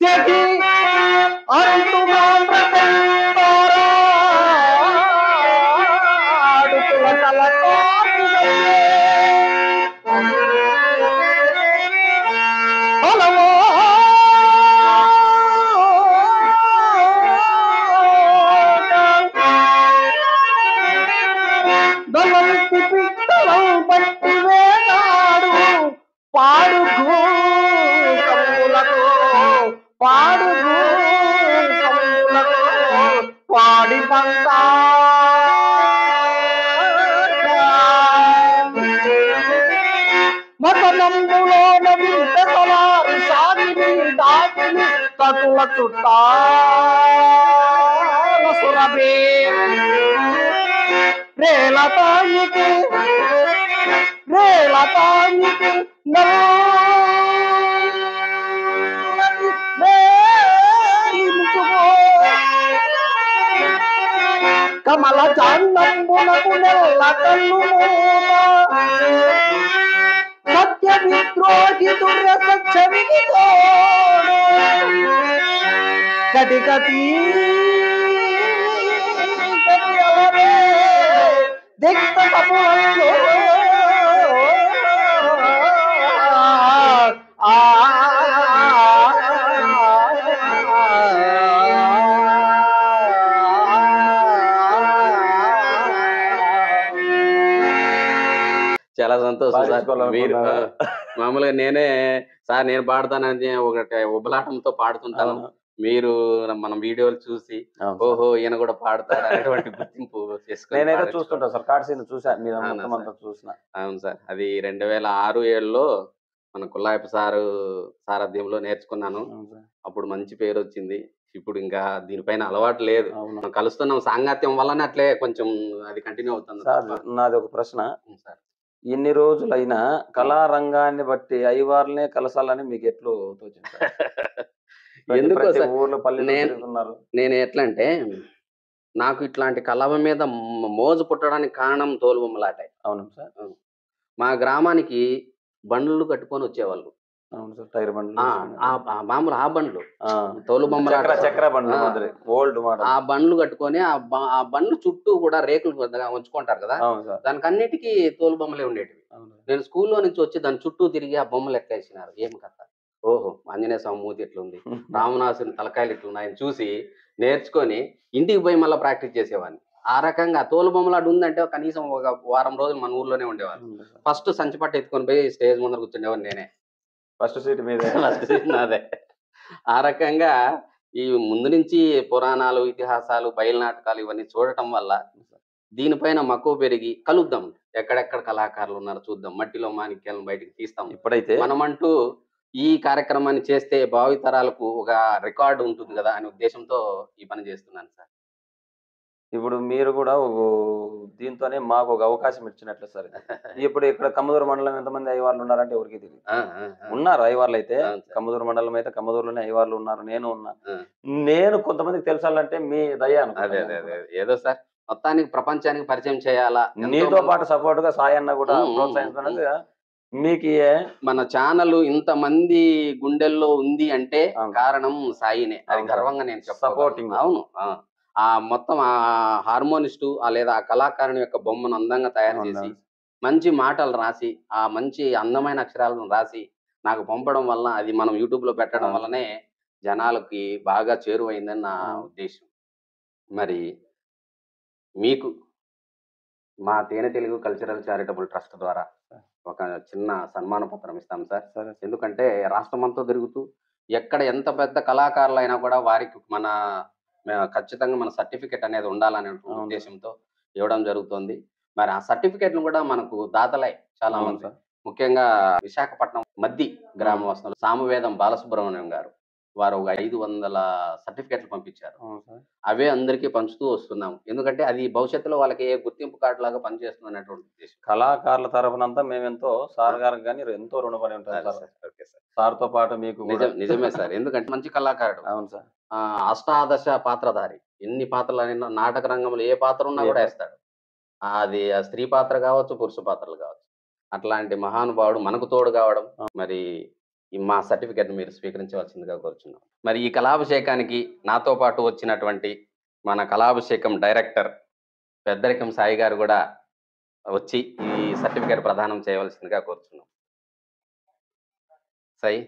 తెగి పాడి పంట మతనంబులోన వింటలారి సాగిని దాటిని తటుల చుట్టాల సురభే రేలతానికి కమల చాండంబునకు నెల్ల కన్ను సత్య విద్రోహి దుర్రస చెవితో కటి కటి దిక్త కపులో చాలా సంతోషం సార్. మీరు మామూలుగా నేనే సార్ నేను పాడతానని ఒకటి ఉబలాటంతో పాడుతుంటాను, మీరు మన వీడియోలు చూసి ఓహో ఈయన కూడా పాడతాడు అనేటువంటి గుర్తింపు చేసుకుని నేనైతే చూస్తుంటా సార్. కాటసేన చూసాను. అవును సార్, అది 2006-7లో మన కుల్లాయప్ప సారు సారథ్యంలో నేర్చుకున్నాను. అప్పుడు మంచి పేరు వచ్చింది. ఇప్పుడు ఇంకా దీనిపైన అలవాటు లేదు, కలుస్తున్నాం సాంగత్యం వల్లనే అట్లే కొంచెం అది కంటిన్యూ అవుతుంది. నాది ఒక ప్రశ్న సార్, ఇన్ని రోజులైనా కళారంగాన్ని బట్టి అయ్యవార్లనే కలసాలని మీకు ఎట్లు తోచింది? ఎందుకో నేను ఎట్లా అంటే, నాకు ఇట్లాంటి కళ మీద మోజు పుట్టడానికి కారణం తోలుబొమ్మలాటే. అవును సార్. మా గ్రామానికి బండ్లు కట్టుకొని వచ్చేవాళ్ళు. టైర్ బండ్లు, మామూలు ఆ బండ్లు, తోలు బొమ్మల చక్ర బండ్లు, ఓల్డ్ మోడల్ ఆ బండ్లు కట్టుకొని ఆ బండ్లు చుట్టూ కూడా రేకులు ఉంచుకుంటారు కదా, దానికి అన్నిటికీ తోలు బొమ్మలే ఉండేటివి. నేను స్కూల్లో నుంచి వచ్చి దాని చుట్టూ తిరిగి ఆ బొమ్మలు ఎక్కేసినారు. ఏం కథ, ఓహో ఆంజనేయ స్వామి మూతి ఎట్లుంది, రామనాథుని తలకాయలు ఎట్లున్నాయని చూసి నేర్చుకొని ఇంటికి పోయి మళ్ళీ ప్రాక్టీస్ చేసేవాడిని. ఆ రకంగా తోలు బొమ్మలాడు ఉందంటే కనీసం ఒక వారం రోజులు మన ఊర్లోనే ఉండేవాళ్ళు. ఫస్ట్ సంచిపట్టు ఎత్తుకొని పోయి స్టేజ్ ముందర కూర్చుండేవాడిని నేనే, ఫస్ట్ సీట్ మీద, ఫస్ట్ సీట్ నాదే. ఆ రకంగా ఈ ముందు నుంచి పురాణాలు, ఇతిహాసాలు, బయలు నాటకాలు ఇవన్నీ చూడటం వల్ల దీనిపైన మక్కువ పెరిగి కలుద్దాం, ఎక్కడెక్కడ కళాకారులు ఉన్నారో చూద్దాం, మట్టిలో మాణిక్యాలను బయటకు తీస్తాం. ఇప్పుడైతే మనమంటూ ఈ కార్యక్రమాన్ని చేస్తే భావితరాలకు ఒక రికార్డు ఉంటుంది కదా అనే ఉద్దేశంతో ఈ పని చేస్తున్నాను సార్. ఇప్పుడు మీరు కూడా దీంతోనే మాకు ఒక అవకాశం ఇచ్చినట్లు సార్. ఇప్పుడు ఇక్కడ కమ్మదూరు మండలం ఎంతమంది అయ్యవార్లు ఉన్నారంటే ఎవరికి తెలియదు. ఉన్నారు అయ్యవార్లు అయితే, కమ్మదూరు మండలం అయితే కమ్మదూరులోనే అయ్యవార్లు ఉన్నారు, నేను ఉన్నా. నేను కొంతమందికి తెలుసాలంటే మీ దయ. అదే ఏదో సార్, మొత్తానికి ప్రపంచానికి పరిచయం చేయాలా. నీతో పాటు సపోర్ట్ గా సాయన్న కూడా ప్రోత్సహించడానికి మీకు మన ఛానల్ ఇంతమంది గుండెల్లో ఉంది అంటే కారణం సాయినే, అది గర్వంగా నేను సపోర్టింగ్. అవును, ఆ మొత్తం ఆ హార్మోనిస్టు లేదా ఆ కళాకారుని యొక్క బొమ్మను అందంగా తయారు చేసి మంచి మాటలు రాసి ఆ మంచి అందమైన అక్షరాలను రాసి నాకు పంపడం వల్ల అది మనం యూట్యూబ్ లో పెట్టడం వల్లనే జనాలకి బాగా చేరువైందని నా ఉద్దేశం. మరి మీకు మా తేనె తెలుగు కల్చరల్ చారిటబుల్ ట్రస్ట్ ద్వారా ఒక చిన్న సన్మాన పత్రం ఇస్తాం సార్. ఎందుకంటే రాష్ట్రం అంతా తిరుగుతూ ఎక్కడ ఎంత పెద్ద కళాకారులు అయినా కూడా వారికి ఖచ్చితంగా మన సర్టిఫికెట్ అనేది ఉండాలనే ఉద్దేశంతో ఇవ్వడం జరుగుతుంది. మరి ఆ సర్టిఫికెట్ ను కూడా మనకు దాతలై చాలా మంది, ముఖ్యంగా విశాఖపట్నం మద్ది గ్రామవాసులు సామవేదం బాలసుబ్రహ్మణ్యం గారు, వారు ఒక 500 సర్టిఫికెట్లు పంపించారు. అవే అందరికీ పంచుతూ వస్తున్నాము. ఎందుకంటే అది భవిష్యత్తులో వాళ్ళకి ఏ గుర్తింపు కార్డు లాగా పనిచేస్తున్నటువంటి ఉద్దేశం. కళాకారుల తరఫునంతా మేమెంతో సార్ గారికి కానీ ఎంతో రుణపడి ఉంటాం సార్ తో పాటు మీకు. నిజమే సార్, ఎందుకంటే మంచి కళాకారుడు. అవును సార్. అష్టాదశ పాత్రధారి, ఎన్ని పాత్రలు నాటక రంగంలో ఏ పాత్ర ఉన్నా కూడా వేస్తాడు. అది స్త్రీ పాత్ర కావచ్చు, పురుష పాత్రలు కావచ్చు. అట్లాంటి మహానుభావుడు మనకు తోడు కావడం, మరి మా సర్టిఫికెట్ మీరు స్వీకరించవలసిందిగా కోరుచున్నాం. మరి ఈ కళాభిషేకానికి నాతో పాటు వచ్చినటువంటి మన కళాభిషేకం డైరెక్టర్ పెద్దరికం సాయి గారు కూడా వచ్చి ఈ సర్టిఫికెట్ ప్రదానం చేయవలసిందిగా కోరుచున్నాం. Sai.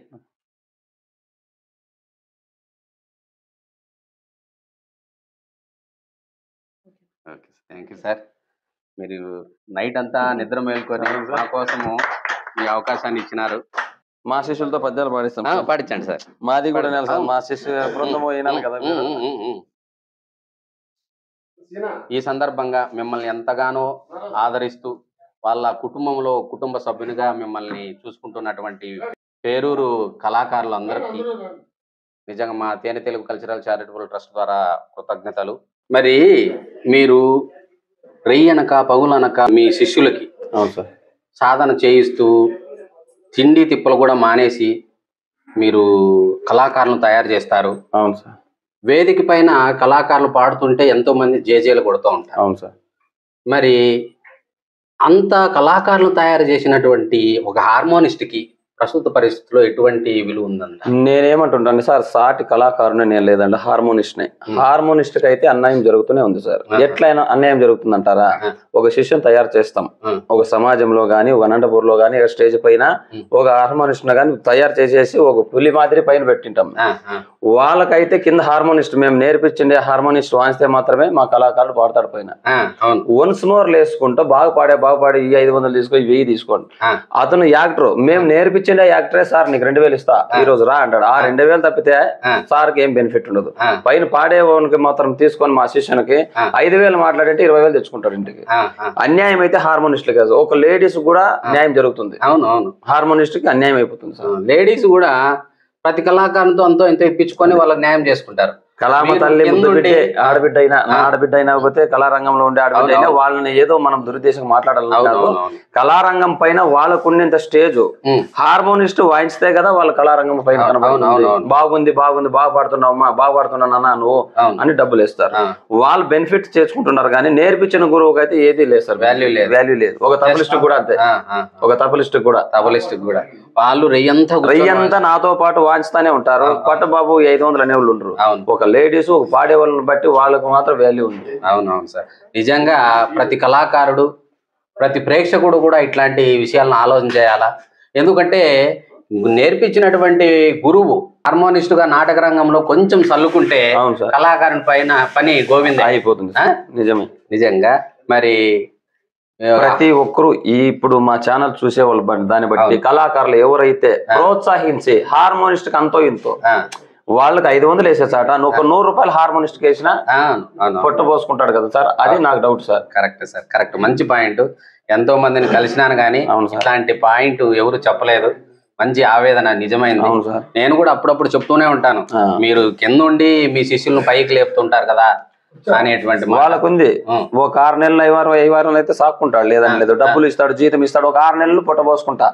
Okay, thank you sir. మీరు నైట్ అంతా నిద్ర మేల్కొని మా కోసము ఈ అవకాశాన్ని ఇచ్చినారు. మా శిష్యులతో పద్యాలు పాడిస్తాం. పాడించండి సార్. మాది కూడా మా శిష్యు బృందం అయినాలి కదా. ఈ సందర్భంగా మిమ్మల్ని ఎంతగానో ఆదరిస్తూ వాళ్ళ కుటుంబంలో కుటుంబ సభ్యునిగా మిమ్మల్ని చూసుకుంటున్నటువంటి పేరూరు కళాకారులందరికీ నిజంగా మా తేనె తెలుగు కల్చరల్ చారిటబుల్ ట్రస్ట్ ద్వారా కృతజ్ఞతలు. మరి మీరు రెయ్యనక పగులనక మీ శిష్యులకి సాధన చేయిస్తూ తిండి తిప్పలు కూడా మానేసి మీరు కళాకారులను తయారు చేస్తారు. అవును సార్. వేదిక పైన కళాకారులు పాడుతుంటే ఎంతో మంది జేజేలు కొడుతూ ఉంటారు. అవును సార్. మరి అంత కళాకారులు తయారు చేసినటువంటి ఒక హార్మోనిస్ట్కి ప్రస్తుత పరిస్థితిలో ఎటువంటి విలువ ఉందంట? నేనేమంటుంటాను సార్, సాటి కళాకారుని నేను లేదండి, హార్మోనిస్ట్ నే. హార్మోనిస్ట్ కి అయితే అన్యాయం జరుగుతూనే ఉంది సార్. ఎట్లయినా అన్యాయం జరుగుతుందంటారా? ఒక శిష్యుని తయారు చేస్తాం, ఒక సమాజంలో గానీ, ఒక అనంతపూర్ లో గానీ, స్టేజ్ పైన ఒక హార్మోనిస్ట్ గానీ తయారు చేసేసి ఒక పులి మాదిరి పైన పెట్టింటాం. వాళ్ళకైతే కింద హార్మోనిస్ట్ మేము నేర్పించిండే హార్మోనిస్ట్ వాయిస్తే మాత్రమే మా కళాకారుడు పాడతాడు పైన. వన్స్ మోర్ లేసుకుంటూ బాగా పాడి ఈ 500 తీసుకో, 1000 తీసుకోండి. అతను యాక్టర్, మేము నేర్పించిండే యాక్టరే సార్ నీకు 2000 ఇస్తా ఈ రోజు రా అంటాడు. ఆ 2000 తప్పితే సార్కి ఏం బెనిఫిట్ ఉండదు. పైన పాడేవానికి మాత్రం తీసుకొని మా శిష్యునికి 5000 మాట్లాడంటే 20,000 తెచ్చుకుంటారు ఇంటికి. అన్యాయం అయితే హార్మోనిస్ట్ కాదు, ఒక లేడీస్ కూడా న్యాయం జరుగుతుంది. అవును, హార్మోనిస్ట్ కి అన్యాయం అయిపోతుంది సార్. లేడీస్ కూడా ప్రతి కళాకారునితో అంతో ఎంతో ఇప్పించుకొని వాళ్ళకి న్యాయం చేసుకుంటారు. కళామ తల్లి ముద్దు బిడ్డే ఆడబిడ్డ అయినా, ఆడబిడ్డ అయినా పోతే కళారంగంలో ఉండే ఆడబిడ్డ అయినా వాళ్ళని ఏదో మనం దురుద్దేశం మాట్లాడాలి. కళారంగం పైన వాళ్ళకున్నంత స్టేజ్ హార్మోనిస్ట్ వాయించితే కదా వాళ్ళ కళారంగం పైన బాగుంది బాగా పాడుతున్నావమ్మా, బాగా పాడుతున్నానన్నా నువ్వు అని డబ్బులు వేస్తారు. వాళ్ళు బెనిఫిట్ చేసుకుంటున్నారు కానీ నేర్పించిన గురువుకి అయితే ఏది లేదు సార్, వాల్యూ లేదు. ఒక తబలిస్ట్ కూడా అంతే, ఒక తబలిస్ట్ కూడా వాళ్ళు రెయ్యంతా నాతో పాటు వాంచుతానే ఉంటారు. పట్టబాబు 500 అనేవాళ్ళు ఉండరు. ఒక లేడీస్ ఒక పాడే వాళ్ళని బట్టి వాళ్ళకు మాత్రం వాల్యూ ఉంది. అవునవును సార్. నిజంగా ప్రతి కళాకారుడు ప్రతి ప్రేక్షకుడు కూడా ఇట్లాంటి విషయాలను ఆలోచన చేయాలా. ఎందుకంటే నేర్పించినటువంటి గురువు హార్మోనిస్ట్ గా నాటక రంగంలో కొంచెం చల్లుకుంటే కళాకారుని పైన పని గోవింద అయిపోతుంది. నిజమే. నిజంగా మరి ప్రతి ఒక్కరు ఇప్పుడు మా ఛానల్ చూసేవాళ్ళు దాన్ని బట్టి కళాకారులు ఎవరైతే ప్రోత్సహించి హార్మోనిస్ట్ కి అంతో ఇంతో వాళ్ళకి 500 వేసే చాట నువ్వు 100 రూపాయలు హార్మోనిస్ట్ కి వేసినా పొట్ట పోసుకుంటాడు కదా సార్. అది నాకు doubt sir. Correct sir, correct. మంచి పాయింట్. ఎంతో మందిని కలిసినాను కానీ ఇట్లాంటి పాయింట్ ఎవరు చెప్పలేదు. మంచి ఆవేదన నిజమైంది. నేను కూడా అప్పుడప్పుడు చెప్తూనే ఉంటాను, మీరు కింద ఉండి మీ శిష్యులను పైకి లేపుతుంటారు కదా అనేటువంటి. వాళ్ళకుంది ఒక 6 నెలలు 5 వారాలు అయితే సాక్కుంటాడు, లేదని లేదు. డబ్బులు ఇస్తాడు, జీతం ఇస్తాడు. ఒక 6 నెలలు పుట్టబోసుకుంటా.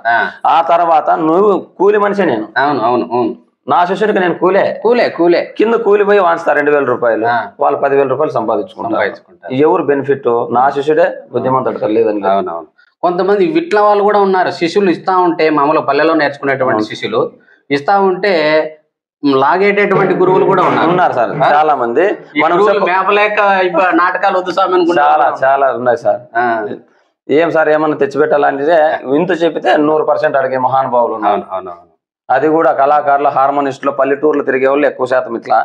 ఆ తర్వాత నువ్వు కూలి మనిషి. నేను అవును అవును అవును నా శిష్యుడికి నేను కూలే కింద కూలిపోయి వాంచుతా 2000 రూపాయలు. వాళ్ళు 10,000 రూపాయలు సంపాదించుకుంటారు. ఎవరు బెనిఫిట్? నా శిష్యుడే బుద్ధిమంతుడు, లేదని. అవునవును. కొంతమంది విట్ల వాళ్ళు కూడా ఉన్నారు. శిష్యులు ఇస్తా ఉంటే మామూలు పల్లెలో నేర్చుకునేటువంటి శిష్యులు ఇస్తా ఉంటే లాగేటటువంటి గురువులు కూడా ఉన్నారు సార్. చాలా మంది మనం మేపలేక నాటకాలు వద్దు స్వామి చాలా ఉన్నాయి సార్. ఏం సార్ ఏమన్నా తెచ్చిపెట్టాలంటే ఇంత చెప్పితే 100% అడిగే మహానుభావులు ఉన్నారు. అది కూడా కళాకారులు హార్మోనిస్టులు పల్లెటూర్లు తిరిగే వాళ్ళు ఎక్కువ శాతం. ఇట్లా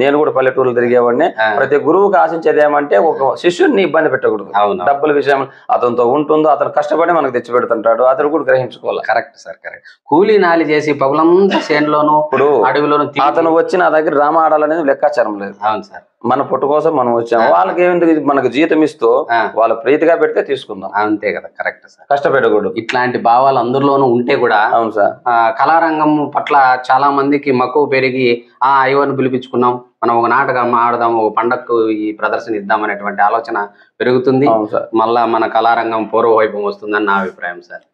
నేను కూడా పల్లెటూర్లు తిరిగేవాడిని. ప్రతి గురువుకి ఆశించేది ఏమంటే ఒక శిష్యుడిని ఇబ్బంది పెట్టకూడదు. డబ్బుల విషయం అతనితో ఉంటుందో అతను కష్టపడి మనకు తెచ్చి పెడుతుంటాడు, అతను కూడా గ్రహించుకోవాలి. Correct sir, correct. కూలీ నాలి చేసి పగులంతా చేనులోను ఇప్పుడు అడవిలోను అతను వచ్చి నా దగ్గర డ్రామా ఆడాలనేది లెక్కాచారం లేదు. అవును సార్. మన పుట్టు కోసం మనం వచ్చాము. వాళ్ళకి ఏమింది, మనకు జీతం ఇస్తూ వాళ్ళ ప్రీతిగా పెడితే తీసుకుందాం. అంతే కదా. Correct sir. కష్టపెట్టకూడదు. ఇట్లాంటి భావాలు అందరిలోనూ ఉంటే కూడా. అవును సార్. కళారంగం పట్ల చాలా మందికి మక్కువ పెరిగి అయ్యవారిని పిలిపించుకున్నాం, మనం ఒక నాటకం ఆడదాము, ఒక పండగకు ఈ ప్రదర్శన ఇద్దాం అనేటువంటి ఆలోచన పెరుగుతుంది. మళ్ళా మన కళారంగం పూర్వవైభవం వస్తుందని నా అభిప్రాయం సార్.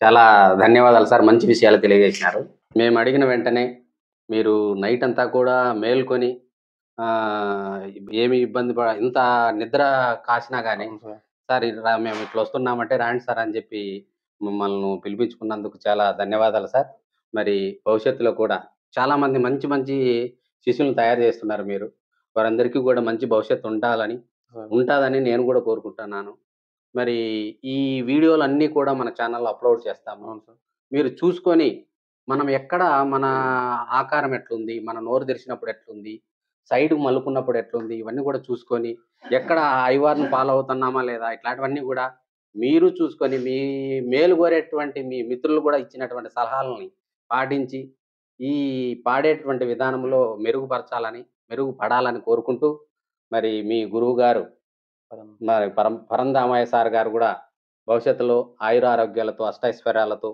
చాలా ధన్యవాదాలు సార్, మంచి విషయాలు తెలియజేసినారు. మేము అడిగిన వెంటనే మీరు నైట్ అంతా కూడా మేల్కొని ఏమి ఇబ్బంది ఇంత నిద్ర కాసినా కానీ సార్ మేము ఇట్లా వస్తున్నామంటే రాండి సార్ అని చెప్పి మమ్మల్ని పిలిపించుకున్నందుకు చాలా ధన్యవాదాలు సార్. మరి భవిష్యత్తులో కూడా చాలా మంది మంచి మంచి శిష్యులను తయారు చేస్తున్నారు మీరు. వారందరికీ కూడా మంచి భవిష్యత్తు ఉంటుందని నేను కూడా కోరుకుంటున్నాను. మరి ఈ వీడియోలు అన్నీ కూడా మన ఛానల్లో అప్లోడ్ చేస్తాము. మీరు చూసుకొని మనం ఎక్కడ మన ఆకారం ఎట్లుంది, మన నోరు తెరిచినప్పుడు ఎట్లుంది, సైడ్ మలుకున్నప్పుడు ఎట్లుంది, ఇవన్నీ కూడా చూసుకొని ఎక్కడ ఐవార్ని ఫాలో అవుతున్నామా లేదా ఇట్లాంటివన్నీ కూడా మీరు చూసుకొని మీ మేలు కోరేటువంటి మీ మిత్రులు కూడా ఇచ్చినటువంటి సలహాలని పాటించి ఈ పాడేటువంటి విధానంలో మెరుగుపడాలని కోరుకుంటూ మరి మీ గురువు గారు మరి పరంధామయ్య సార్ గారు కూడా భవిష్యత్తులో ఆయురారోగ్యాలతో అష్టైశ్వర్యాలతో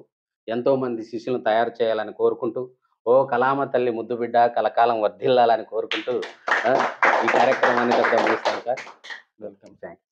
ఎంతో మంది శిష్యులను తయారు చేయాలని కోరుకుంటూ, ఓ కళామ తల్లి ముద్దు బిడ్డ కలకాలం వర్ధిల్లాలని కోరుకుంటూ ఈ కార్యక్రమాన్ని ముగిస్తాను సార్. వెల్కమ్. థ్యాంక్స్.